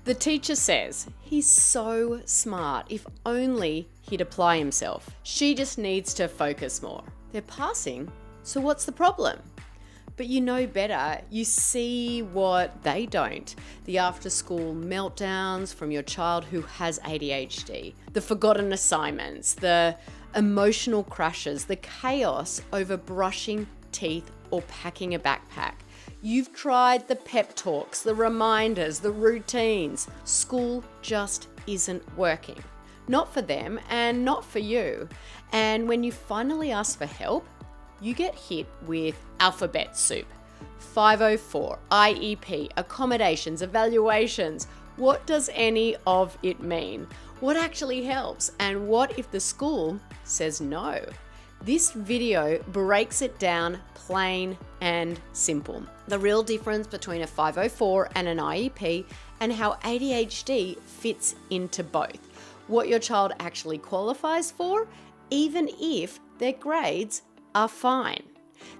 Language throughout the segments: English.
The teacher says, he's so smart, if only he'd apply himself. She just needs to focus more. They're passing, so what's the problem? But you know better, you see what they don't. The after-school meltdowns from your child who has ADHD, the forgotten assignments, the emotional crashes, the chaos over brushing teeth or packing a backpack. You've tried the pep talks, the reminders, the routines. School just isn't working. Not for them and not for you. And when you finally ask for help, you get hit with alphabet soup. 504, IEP, accommodations, evaluations. What does any of it mean? What actually helps? And what if the school says no? This video breaks it down plain and simple. The real difference between a 504 and an IEP and how ADHD fits into both. What your child actually qualifies for, even if their grades are fine.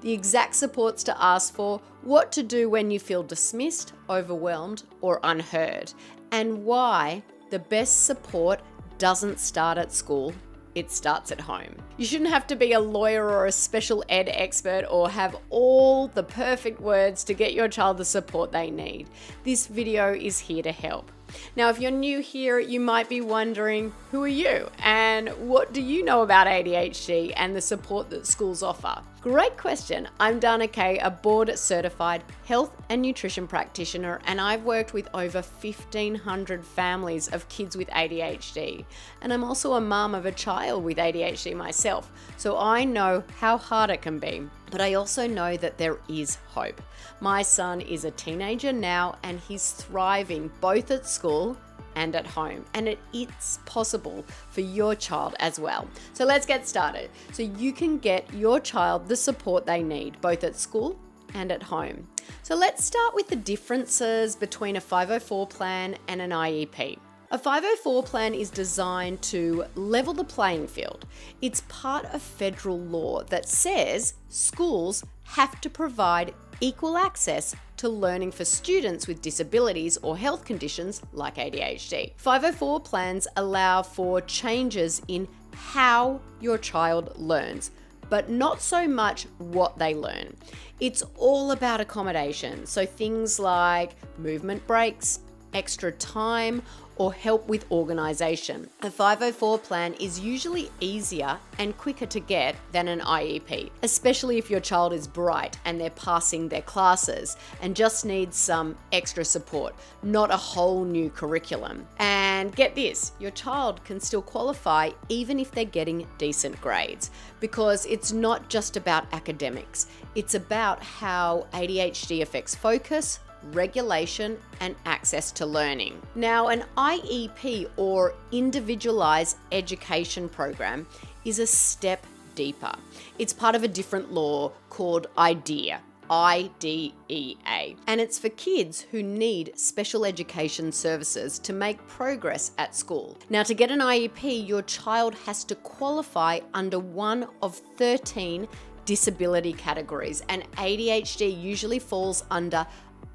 The exact supports to ask for, what to do when you feel dismissed, overwhelmed, or unheard, and why the best support doesn't start at school. It starts at home. You shouldn't have to be a lawyer or a special ed expert or have all the perfect words to get your child the support they need. This video is here to help. Now, if you're new here, you might be wondering, who are you? And what do you know about ADHD and the support that schools offer? Great question. I'm Dana Kay, a board-certified health and nutrition practitioner, and I've worked with over 1,500 families of kids with ADHD. And I'm also a mum of a child with ADHD myself, so I know how hard it can be. But I also know that there is hope. My son is a teenager now, and he's thriving both at school and at home. And it's possible for your child as well. So let's get started. So you can get your child the support they need, both at school and at home. So let's start with the differences between a 504 plan and an IEP. A 504 plan is designed to level the playing field. It's part of federal law that says schools have to provide equal access to learning for students with disabilities or health conditions like ADHD. 504 plans allow for changes in how your child learns, but not so much what they learn. It's all about accommodation, so things like movement breaks, extra time, or help with organisation. A 504 plan is usually easier and quicker to get than an IEP, especially if your child is bright and they're passing their classes and just needs some extra support, not a whole new curriculum. And get this, your child can still qualify even if they're getting decent grades, because it's not just about academics. It's about how ADHD affects focus, regulation, and access to learning. Now, an IEP or Individualized Education Program is a step deeper. It's part of a different law called IDEA, IDEA, and it's for kids who need special education services to make progress at school. Now, to get an IEP, your child has to qualify under one of 13 disability categories, and ADHD usually falls under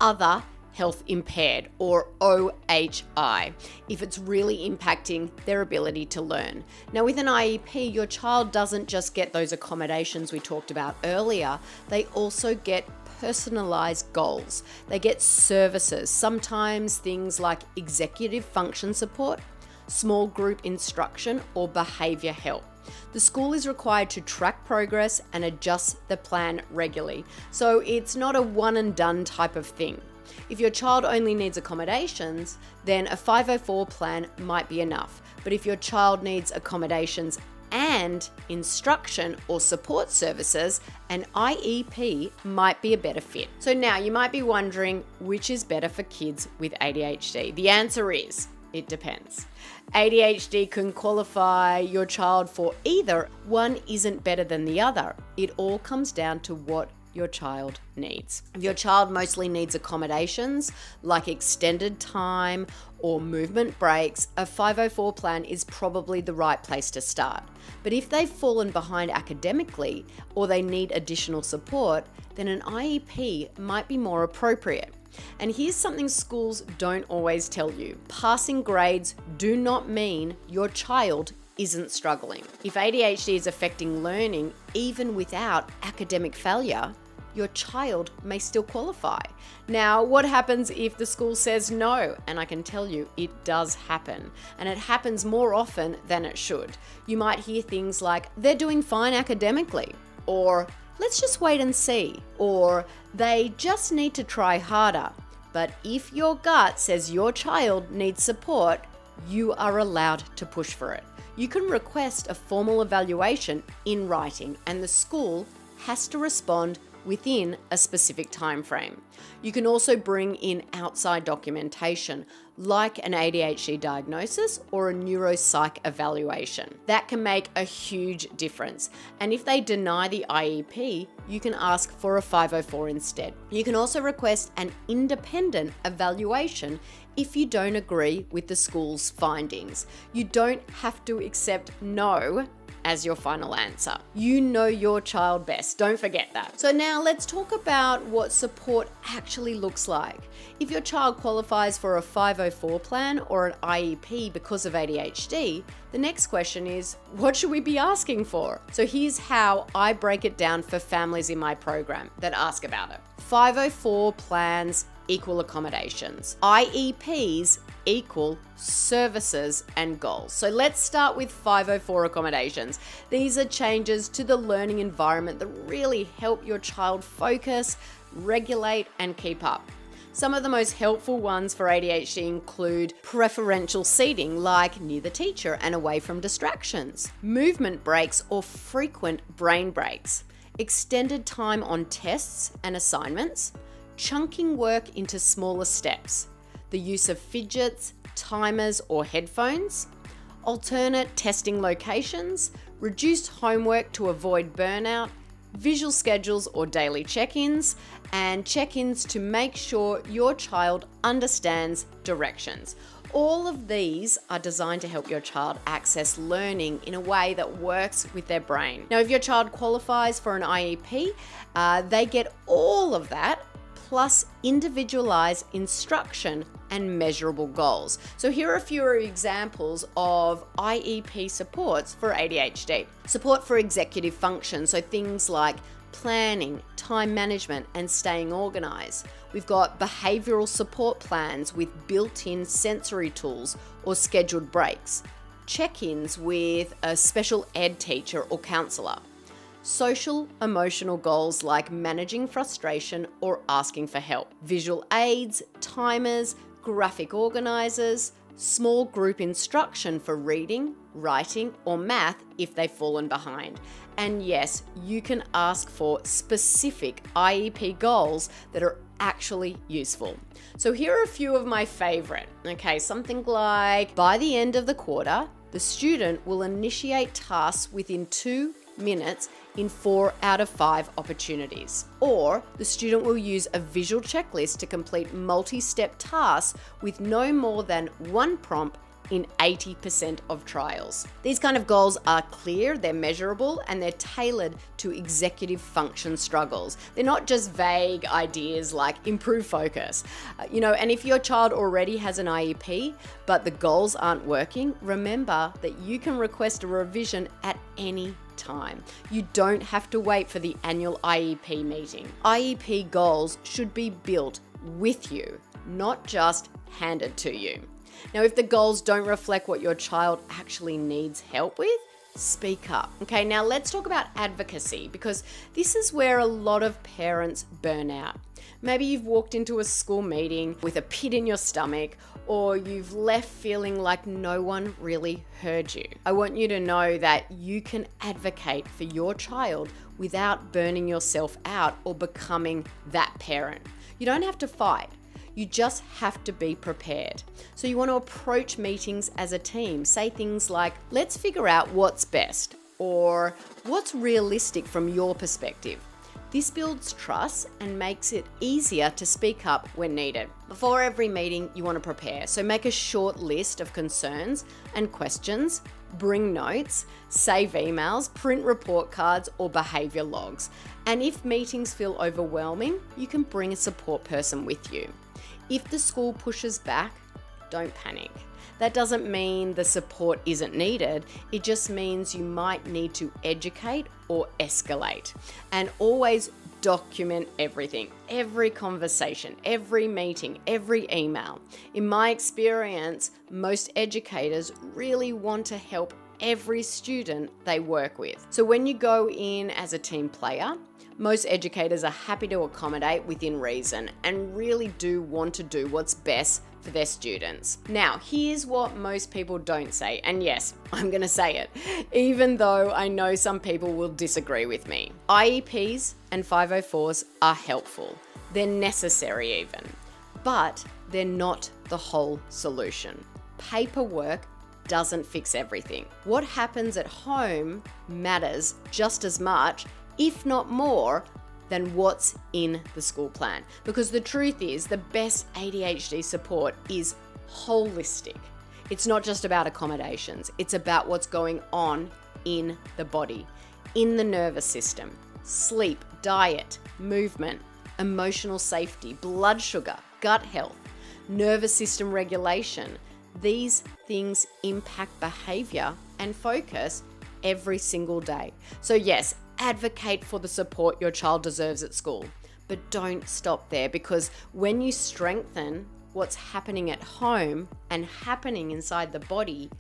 other health impaired, or OHI, if it's really impacting their ability to learn. Now, with an IEP, your child doesn't just get those accommodations we talked about earlier, they also get personalized goals. They get services, sometimes things like executive function support, small group instruction, or behavior help. The school is required to track progress and adjust the plan regularly, so it's not a one and done type of thing. If your child only needs accommodations, then a 504 plan might be enough. But if your child needs accommodations and instruction or support services, an IEP might be a better fit. So now you might be wondering, which is better for kids with ADHD? The answer is, it depends. ADHD can qualify your child for either. One isn't better than the other. It all comes down to what your child needs. If your child mostly needs accommodations like extended time or movement breaks, a 504 plan is probably the right place to start. But if they've fallen behind academically or they need additional support, then an IEP might be more appropriate. And here's something schools don't always tell you. Passing grades do not mean your child isn't struggling. If ADHD is affecting learning even without academic failure, your child may still qualify. Now, what happens if the school says no? And I can tell you, it does happen. And it happens more often than it should. You might hear things like, they're doing fine academically, or let's just wait and see, or they just need to try harder. But if your gut says your child needs support, you are allowed to push for it. You can request a formal evaluation in writing, and the school has to respond within a specific time frame. You can also bring in outside documentation like an ADHD diagnosis or a neuropsych evaluation. That can make a huge difference. And if they deny the IEP, you can ask for a 504 instead. You can also request an independent evaluation if you don't agree with the school's findings. You don't have to accept no as your final answer. You know your child best, don't forget that. So now let's talk about what support actually looks like. If your child qualifies for a 504 plan or an IEP because of ADHD, the next question is, what should we be asking for? So here's how I break it down for families in my program that ask about it. 504 plans equal accommodations. IEPs equal services and goals. So let's start with 504 accommodations. These are changes to the learning environment that really help your child focus, regulate, and keep up. Some of the most helpful ones for ADHD include preferential seating, like near the teacher and away from distractions, movement breaks or frequent brain breaks, extended time on tests and assignments, chunking work into smaller steps, the use of fidgets, timers, or headphones, alternate testing locations, reduced homework to avoid burnout, visual schedules or daily check-ins, and check-ins to make sure your child understands directions. All of these are designed to help your child access learning in a way that works with their brain. Now, if your child qualifies for an IEP, they get all of that plus individualized instruction and measurable goals. So here are a few examples of IEP supports for ADHD. Support for executive function, so things like planning, time management, and staying organized. We've got behavioral support plans with built-in sensory tools or scheduled breaks. Check-ins with a special ed teacher or counselor. Social emotional goals like managing frustration or asking for help. Visual aids, timers, graphic organizers, small group instruction for reading, writing, or math if they've fallen behind. And yes, you can ask for specific IEP goals that are actually useful. So here are a few of my favorite. Okay, something like, by the end of the quarter, the student will initiate tasks within 2 minutes in 4 out of 5 opportunities. Or the student will use a visual checklist to complete multi-step tasks with no more than 1 prompt in 80% of trials. These kind of goals are clear, they're measurable, and they're tailored to executive function struggles. They're not just vague ideas like improve focus. And if your child already has an IEP, but the goals aren't working, remember that you can request a revision at any time. You don't have to wait for the annual IEP meeting. IEP goals should be built with you, not just handed to you. Now, if the goals don't reflect what your child actually needs help with, speak up. Okay, now let's talk about advocacy, because this is where a lot of parents burn out. Maybe you've walked into a school meeting with a pit in your stomach, or you've left feeling like no one really heard you. I want you to know that you can advocate for your child without burning yourself out or becoming that parent. You don't have to fight. You just have to be prepared. So you want to approach meetings as a team. Say things like, let's figure out what's best, or what's realistic from your perspective. This builds trust and makes it easier to speak up when needed. Before every meeting, you want to prepare. So make a short list of concerns and questions, bring notes, save emails, print report cards, or behavior logs. And if meetings feel overwhelming, you can bring a support person with you. If the school pushes back, don't panic. That doesn't mean the support isn't needed. It just means you might need to educate or escalate. And always document everything, every conversation, every meeting, every email. In my experience, most educators really want to help every student they work with. So when you go in as a team player, most educators are happy to accommodate within reason and really do want to do what's best for their students. Now, here's what most people don't say, and yes, I'm going to say it, even though I know some people will disagree with me. IEPs and 504s are helpful. They're necessary even, but they're not the whole solution. Paperwork doesn't fix everything. What happens at home matters just as much, if not more, than what's in the school plan. Because the truth is, the best ADHD support is holistic. It's not just about accommodations. It's about what's going on in the body, in the nervous system, sleep, diet, movement, emotional safety, blood sugar, gut health, nervous system regulation. These things impact behavior and focus every single day. So yes, advocate for the support your child deserves at school, but don't stop there, because when you strengthen what's happening at home and happening inside the body,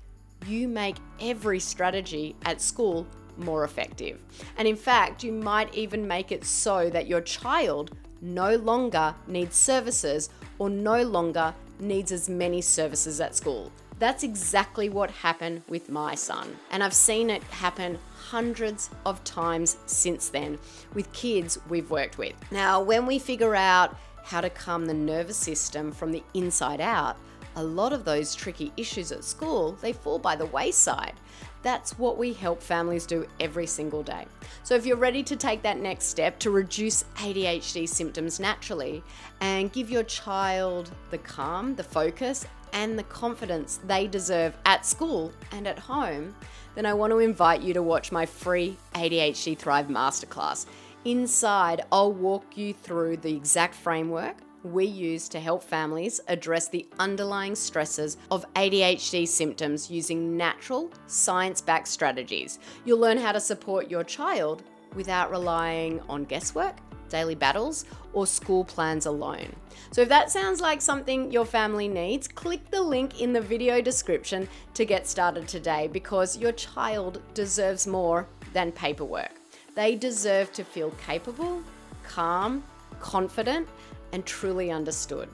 you make every strategy at school more effective. And in fact, you might even make it so that your child no longer needs services or no longer needs as many services at school. That's exactly what happened with my son. And I've seen it happen hundreds of times since then with kids we've worked with. Now, when we figure out how to calm the nervous system from the inside out, a lot of those tricky issues at school, they fall by the wayside. That's what we help families do every single day. So if you're ready to take that next step to reduce ADHD symptoms naturally and give your child the calm, the focus, and the confidence they deserve at school and at home, then I want to invite you to watch my free ADHD Thrive Masterclass. Inside, I'll walk you through the exact framework we use to help families address the underlying stresses of ADHD symptoms using natural, science-backed strategies. You'll learn how to support your child without relying on guesswork, daily battles, or school plans alone. So if that sounds like something your family needs, click the link in the video description to get started today, because your child deserves more than paperwork. They deserve to feel capable, calm, confident, and truly understood.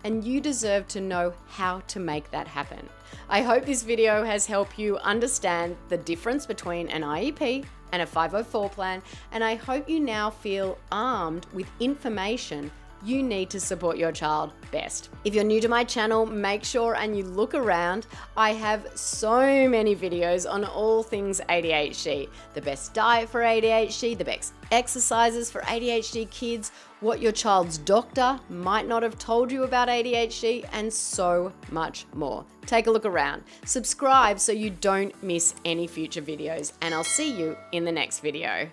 And you deserve to know how to make that happen. I hope this video has helped you understand the difference between an IEP and a 504 plan, and I hope you now feel armed with information you need to support your child best. If you're new to my channel, make sure and you look around. I have so many videos on all things ADHD. The best diet for ADHD, the best exercises for ADHD kids, what your child's doctor might not have told you about ADHD, and so much more. Take a look around. Subscribe so you don't miss any future videos, and I'll see you in the next video.